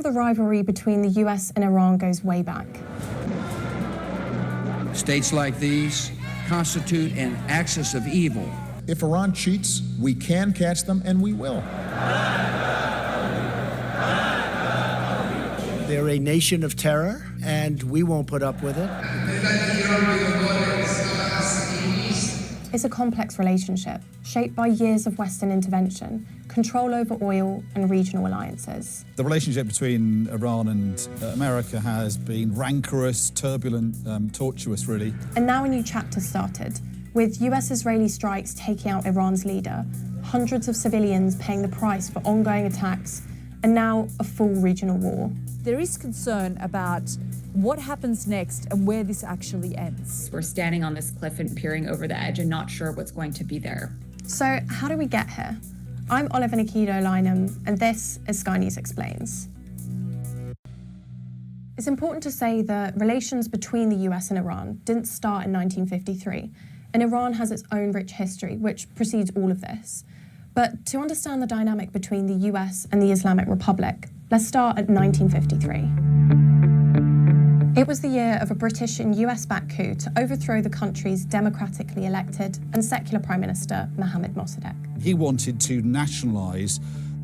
of the rivalry between the US and Iran goes way back. States like these constitute an axis of evil. If Iran cheats, we can catch them, and we will. They're a nation of terror, and we won't put up with it. It's a complex relationship, shaped by years of Western intervention, control over oil, and regional alliances. The relationship between Iran and America has been rancorous, turbulent, tortuous, really. And now a new chapter started, with US-Israeli strikes taking out Iran's leader, hundreds of civilians paying the price for ongoing attacks, and now a full regional war. There is concern about what happens next and where this actually ends. We're standing on this cliff and peering over the edge and not sure what's going to be there. So how do we get here? I'm Oliver Nikido-Lynham, and this is Sky News Explains. It's important to say that relations between the US and Iran didn't start in 1953, and Iran has its own rich history, which precedes all of this. But to understand the dynamic between the US and the Islamic Republic, let's start at 1953. It was the year of a British and US-backed coup to overthrow the country's democratically elected and secular Prime Minister, Mohammad Mossadegh. He wanted to nationalise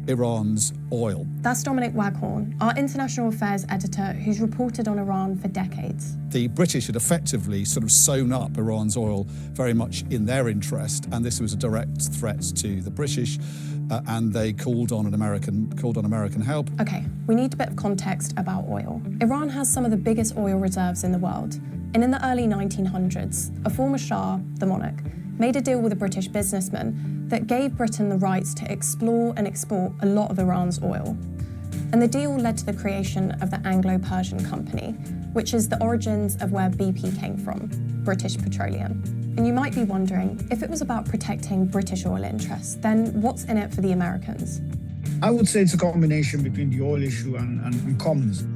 Iran's oil. That's Dominic Waghorn, our international affairs editor who's reported on Iran for decades. The British had effectively sort of sewn up Iran's oil very much in their interest, and this was a direct threat to the British, and they called on American help. Okay, we need a bit of context about oil. Iran has some of the biggest oil reserves in the world, and in the early 1900s, a former Shah, the monarch, made a deal with a British businessman that gave Britain the rights to explore and export a lot of Iran's oil. And the deal led to the creation of the Anglo-Persian Company, which is the origins of where BP came from, British Petroleum. And you might be wondering, if it was about protecting British oil interests, then what's in it for the Americans? I would say it's a combination between the oil issue and communism.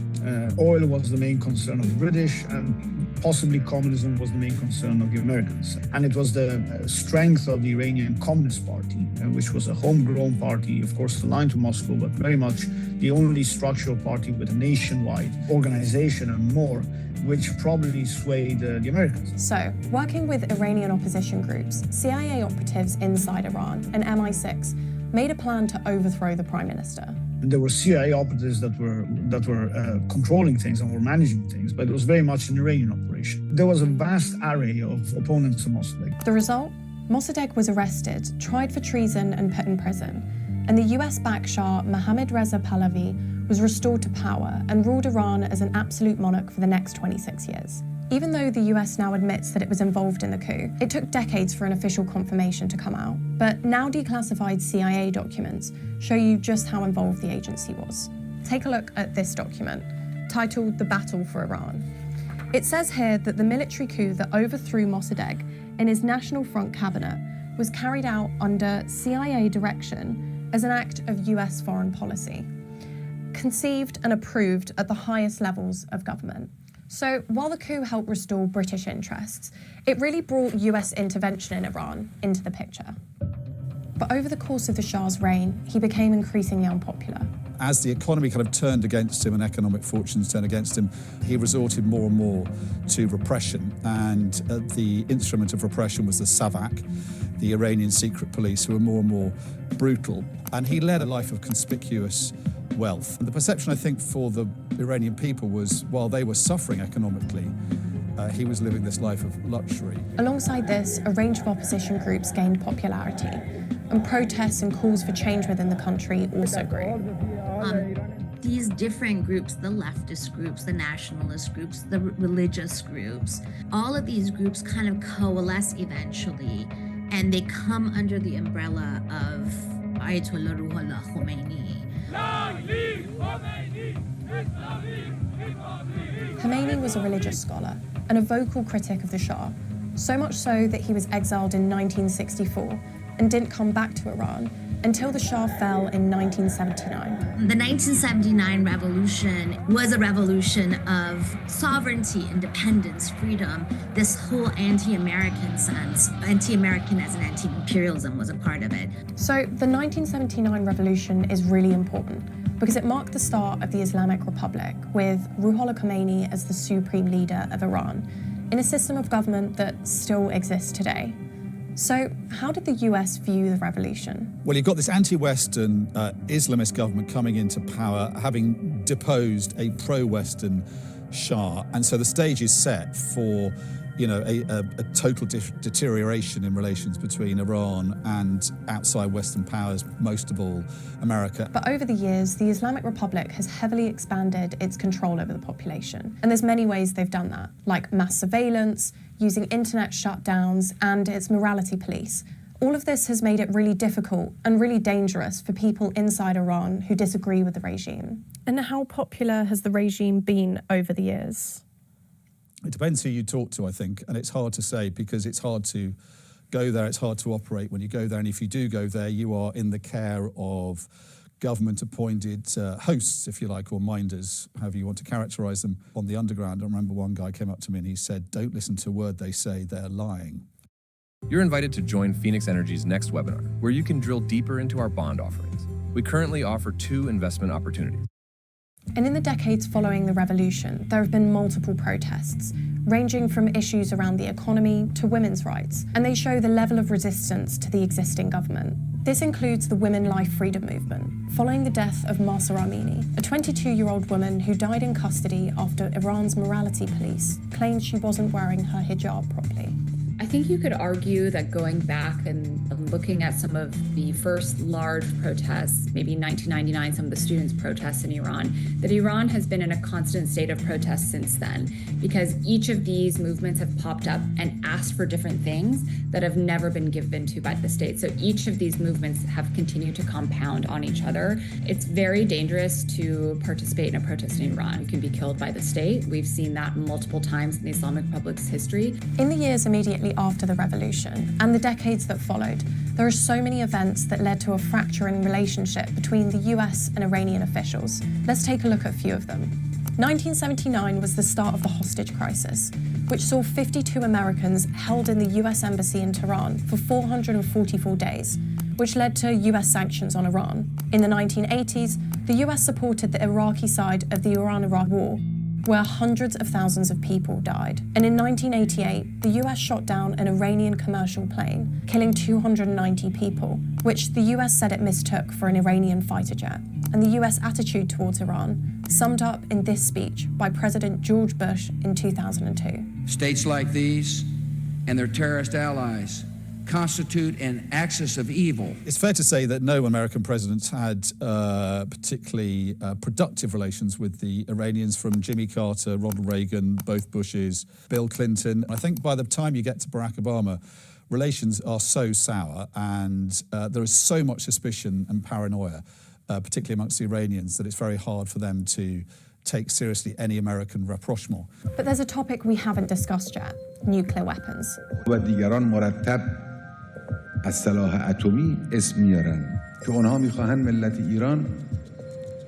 Oil was the main concern of the British, and possibly communism was the main concern of the Americans. And it was the strength of the Iranian Communist Party, which was a homegrown party, of course, aligned to Moscow, but very much the only structural party with a nationwide organization and more, which probably swayed the Americans. So, working with Iranian opposition groups, CIA operatives inside Iran and MI6 made a plan to overthrow the Prime Minister. There were CIA operatives that were controlling things and were managing things, but it was very much an Iranian operation. There was a vast array of opponents to Mossadegh. The result? Mossadegh was arrested, tried for treason and put in prison. And the US-backed Shah Mohammad Reza Pahlavi was restored to power and ruled Iran as an absolute monarch for the next 26 years. Even though the US now admits that it was involved in the coup, it took decades for an official confirmation to come out. But now declassified CIA documents show you just how involved the agency was. Take a look at this document, titled The Battle for Iran. It says here that the military coup that overthrew Mossadegh and his National Front cabinet was carried out under CIA direction as an act of US foreign policy, conceived and approved at the highest levels of government. So while the coup helped restore British interests, it really brought US intervention in Iran into the picture. But over the course of the Shah's reign, he became increasingly unpopular. As the economy kind of turned against him and economic fortunes turned against him, he resorted more and more to repression. And the instrument of repression was the Savak, the Iranian secret police, who were more and more brutal. And he led a life of conspicuous wealth. And the perception, I think, for the Iranian people was, while they were suffering economically, he was living this life of luxury. Alongside this, a range of opposition groups gained popularity, and protests and calls for change within the country also grew. These different groups, the leftist groups, the nationalist groups, the religious groups, all of these groups kind of coalesce eventually, and they come under the umbrella of Ayatollah Ruhollah Khomeini. Khomeini was a religious scholar and a vocal critic of the Shah, so much so that he was exiled in 1964 and didn't come back to Iran until the Shah fell in 1979. The 1979 revolution was a revolution of sovereignty, independence, freedom, this whole anti-American sense. Anti-American as in anti-imperialism was a part of it. So the 1979 revolution is really important because it marked the start of the Islamic Republic, with Ruhollah Khomeini as the supreme leader of Iran, in a system of government that still exists today. So, how did the US view the revolution? Well, you've got this anti-Western Islamist government coming into power, having deposed a pro-Western Shah, and so the stage is set for, a total deterioration in relations between Iran and outside Western powers, most of all America. But over the years, the Islamic Republic has heavily expanded its control over the population. And there's many ways they've done that, like mass surveillance, using internet shutdowns, and its morality police. All of this has made it really difficult and really dangerous for people inside Iran who disagree with the regime. And how popular has the regime been over the years? It depends who you talk to, I think, and it's hard to say because it's hard to go there, it's hard to operate when you go there, and if you do go there, you are in the care of government-appointed hosts, if you like, or minders, however you want to characterise them, on the underground. I remember one guy came up to me and he said, "Don't listen to a word they say, they're lying." You're invited to join Phoenix Energy's next webinar, where you can drill deeper into our bond offerings. We currently offer 2 investment opportunities. And in the decades following the revolution, there have been multiple protests, ranging from issues around the economy to women's rights, and they show the level of resistance to the existing government. This includes the Women Life Freedom Movement, following the death of Mahsa Amini, a 22-year-old woman who died in custody after Iran's morality police claimed she wasn't wearing her hijab properly. I think you could argue that going back and looking at some of the first large protests, maybe 1999, some of the students' protests in Iran, that Iran has been in a constant state of protest since then, because each of these movements have popped up and asked for different things that have never been given to by the state. So each of these movements have continued to compound on each other. It's very dangerous to participate in a protest in Iran. You can be killed by the state. We've seen that multiple times in the Islamic Republic's history. In the years immediately after the revolution and the decades that followed, there are so many events that led to a fracturing relationship between the US and Iranian officials. Let's take a look at a few of them. 1979 was the start of the hostage crisis, which saw 52 Americans held in the US embassy in Tehran for 444 days, which led to US sanctions on Iran. In the 1980s, the US supported the Iraqi side of the Iran-Iraq war, where hundreds of thousands of people died. And in 1988, the US shot down an Iranian commercial plane, killing 290 people, which the US said it mistook for an Iranian fighter jet. And the US attitude towards Iran summed up in this speech by President George Bush in 2002. States like these and their terrorist allies constitute an axis of evil. It's fair to say that no American presidents had particularly productive relations with the Iranians, from Jimmy Carter, Ronald Reagan, both Bushes, Bill Clinton. I think by the time you get to Barack Obama, relations are so sour and there is so much suspicion and paranoia, particularly amongst the Iranians, that it's very hard for them to take seriously any American rapprochement. But there's a topic we haven't discussed yet: nuclear weapons. و دیگران مرتب از سلاح اتمی اسم میارن که اونها میخواهند ملت ایران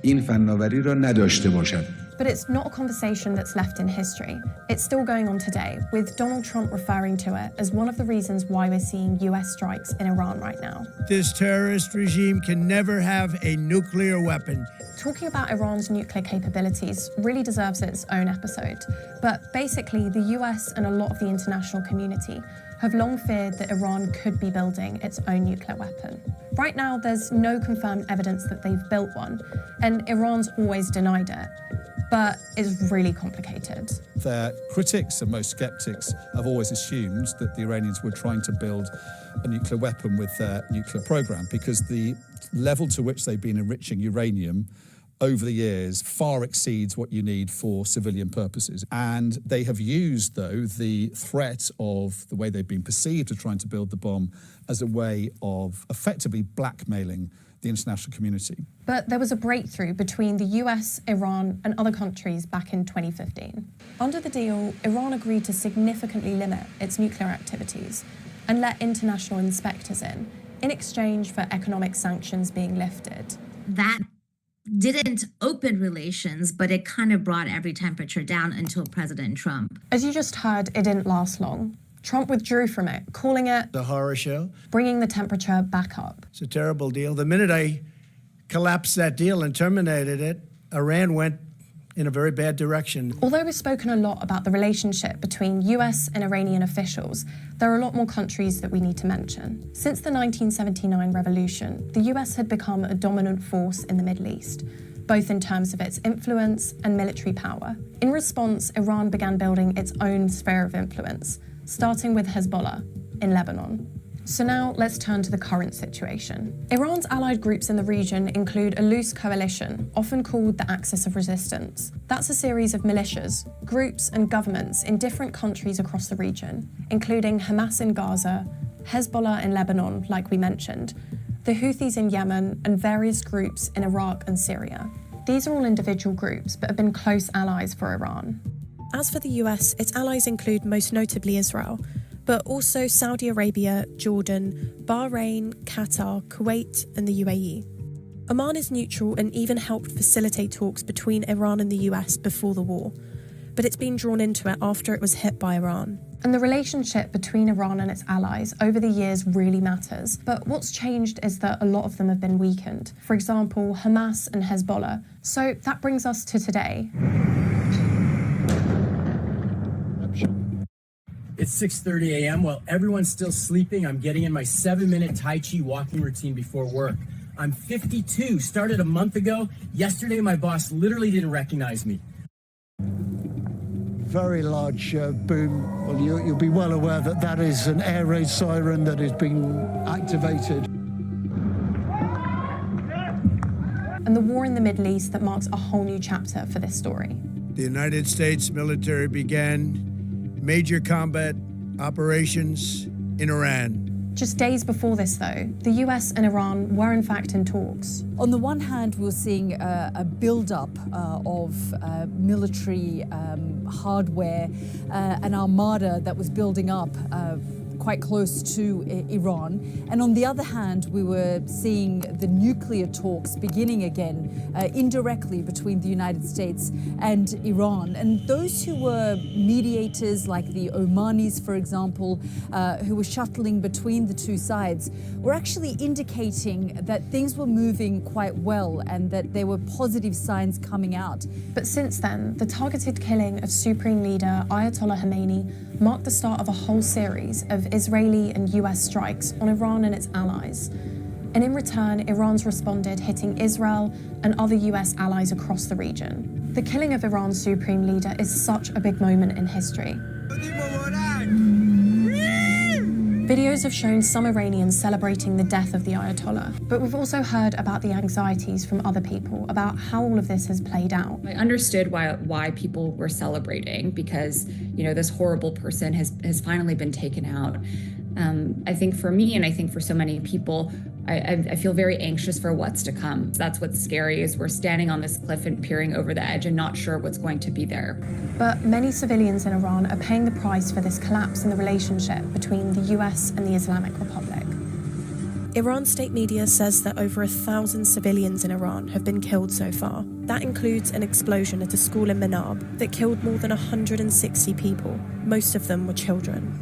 این فناوری را نداشته باشد. But it's not a conversation that's left in history. It's still going on today, with Donald Trump referring to it as one of the reasons why we're seeing US strikes in Iran right now. This terrorist regime can never have a nuclear weapon. Talking about Iran's nuclear capabilities really deserves its own episode. But basically, the US and a lot of the international community have long feared that Iran could be building its own nuclear weapon. Right now, there's no confirmed evidence that they've built one, and Iran's always denied it. But it's really complicated. Their critics and most skeptics have always assumed that the Iranians were trying to build a nuclear weapon with their nuclear program, because the level to which they've been enriching uranium over the years far exceeds what you need for civilian purposes. And they have used, though, the threat of the way they've been perceived of trying to build the bomb as a way of effectively blackmailing the international community. But there was a breakthrough between the US, Iran, and other countries back in 2015. Under the deal, Iran agreed to significantly limit its nuclear activities and let international inspectors in exchange for economic sanctions being lifted. That didn't open relations, but it kind of brought every temperature down until President Trump. As you just heard, it didn't last long. Trump withdrew from it, calling it The horror show. bringing the temperature back up. It's a terrible deal. The minute I collapsed that deal and terminated it, Iran went in a very bad direction. Although we've spoken a lot about the relationship between US and Iranian officials, there are a lot more countries that we need to mention. Since the 1979 revolution, the US had become a dominant force in the Middle East, both in terms of its influence and military power. In response, Iran began building its own sphere of influence, starting with Hezbollah in Lebanon. So now let's turn to the current situation. Iran's allied groups in the region include a loose coalition, often called the Axis of Resistance. That's a series of militias, groups and governments in different countries across the region, including Hamas in Gaza, Hezbollah in Lebanon, like we mentioned, the Houthis in Yemen, and various groups in Iraq and Syria. These are all individual groups, but have been close allies for Iran. As for the US, its allies include most notably Israel, but also Saudi Arabia, Jordan, Bahrain, Qatar, Kuwait, and the UAE. Oman is neutral and even helped facilitate talks between Iran and the US before the war, but it's been drawn into it after it was hit by Iran. And the relationship between Iran and its allies over the years really matters, but what's changed is that a lot of them have been weakened. For example, Hamas and Hezbollah. So that brings us to today. It's 6:30 a.m. While everyone's still sleeping, I'm getting in my 7-minute Tai Chi walking routine before work. I'm 52, started a month ago. Yesterday, my boss literally didn't recognize me. Very large boom. Well, you'll be well aware that that is an air raid siren that is being activated. And the war in the Middle East that marks a whole new chapter for this story. The United States military began major combat operations in Iran. Just days before this, though, the US and Iran were in fact in talks. On the one hand, we're seeing a build-up of military hardware, an armada that was building up quite close to Iran. And on the other hand, we were seeing the nuclear talks beginning again indirectly between the United States and Iran. And those who were mediators, like the Omanis, for example, who were shuttling between the two sides, were actually indicating that things were moving quite well and that there were positive signs coming out. But since then, the targeted killing of Supreme Leader Ayatollah Khamenei marked the start of a whole series of Israeli and US strikes on Iran and its allies. And in return, Iran's responded, hitting Israel and other US allies across the region. The killing of Iran's Supreme Leader is such a big moment in history. Videos have shown some Iranians celebrating the death of the Ayatollah, but we've also heard about the anxieties from other people about how all of this has played out. I understood why people were celebrating, because, you know, this horrible person has finally been taken out. I think for me, and I think for so many people, I feel very anxious for what's to come. That's what's scary, is we're standing on this cliff and peering over the edge and not sure what's going to be there. But many civilians in Iran are paying the price for this collapse in the relationship between the US and the Islamic Republic. Iran state media says that over 1,000 civilians in Iran have been killed so far. That includes an explosion at a school in Manab that killed more than 160 people. Most of them were children.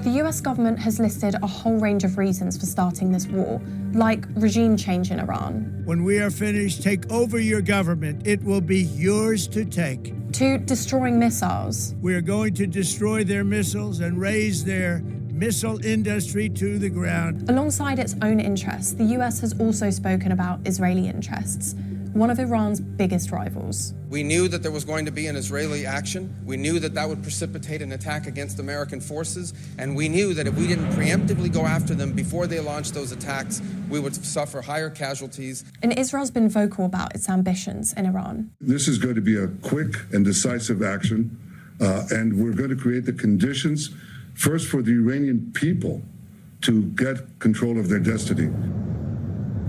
The US government has listed a whole range of reasons for starting this war, like regime change in Iran. When we are finished, take over your government. It will be yours to take. To destroying missiles. We are going to destroy their missiles and raise their missile industry to the ground. Alongside its own interests, the US has also spoken about Israeli interests, one of Iran's biggest rivals. We knew that there was going to be an Israeli action. We knew that that would precipitate an attack against American forces. And we knew that if we didn't preemptively go after them before they launched those attacks, we would suffer higher casualties. And Israel's been vocal about its ambitions in Iran. This is going to be a quick and decisive action. And we're going to create the conditions, first for the Iranian people to get control of their destiny.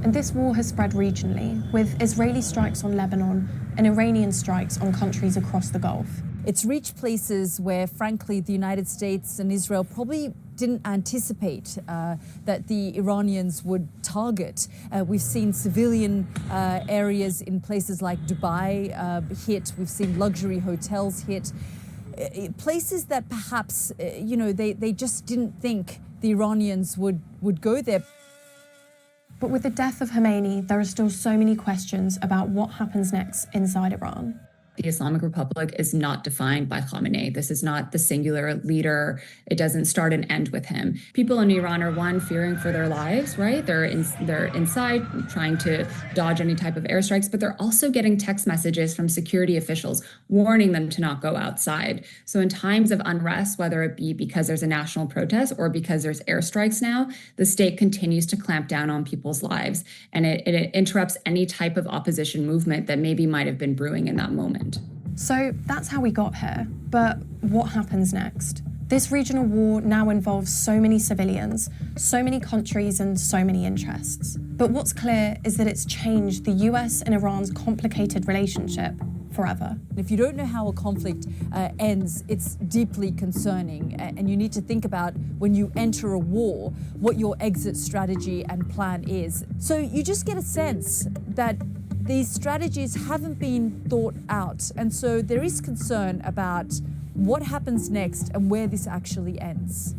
And this war has spread regionally, with Israeli strikes on Lebanon and Iranian strikes on countries across the Gulf. It's reached places where, frankly, the United States and Israel probably didn't anticipate that the Iranians would target. We've seen civilian areas in places like Dubai hit. We've seen luxury hotels hit. Places that perhaps, they just didn't think the Iranians would go there. But with the death of Khomeini, there are still so many questions about what happens next inside Iran. The Islamic Republic is not defined by Khamenei. This is not the singular leader. It doesn't start and end with him. People in Iran are, one, fearing for their lives, right? They're inside trying to dodge any type of airstrikes, but they're also getting text messages from security officials warning them to not go outside. So in times of unrest, whether it be because there's a national protest or because there's airstrikes now, the state continues to clamp down on people's lives, and it interrupts any type of opposition movement that maybe might have been brewing in that moment. So that's how we got here. But what happens next? This regional war now involves so many civilians, so many countries, and so many interests. But what's clear is that it's changed the US and Iran's complicated relationship forever. If you don't know how a conflict ends, it's deeply concerning. And you need to think about, when you enter a war, what your exit strategy and plan is. So you just get a sense that these strategies haven't been thought out. And so there is concern about what happens next and where this actually ends.